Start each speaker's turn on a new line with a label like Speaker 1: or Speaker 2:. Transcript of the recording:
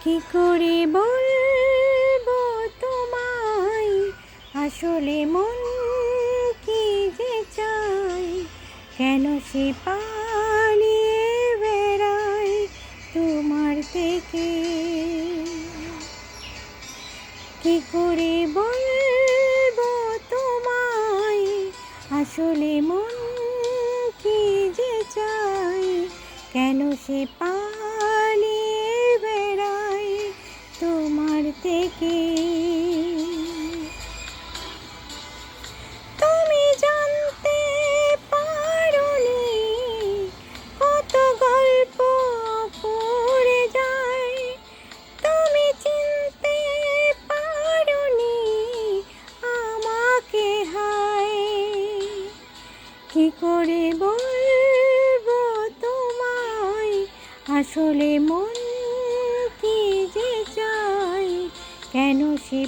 Speaker 1: কি করে বলবো তোমায়, আসলে মন কি যে চায়, কেন সে পালিয়ে বেড়ায় তোমার থেকে। কি করে বলবো তোমায়, আসলে মন কি যে চায়, কেন সে পালিয়ে বেড়ায় তোমার থেকে। তুমি জানতে পারোনি কত গল্প পড়ে যায়, তুমি চিনতে পারোনি আমাকে হায়। কি করে বলবো তোমায়, আসলে মন কি যে চায়, কেন সে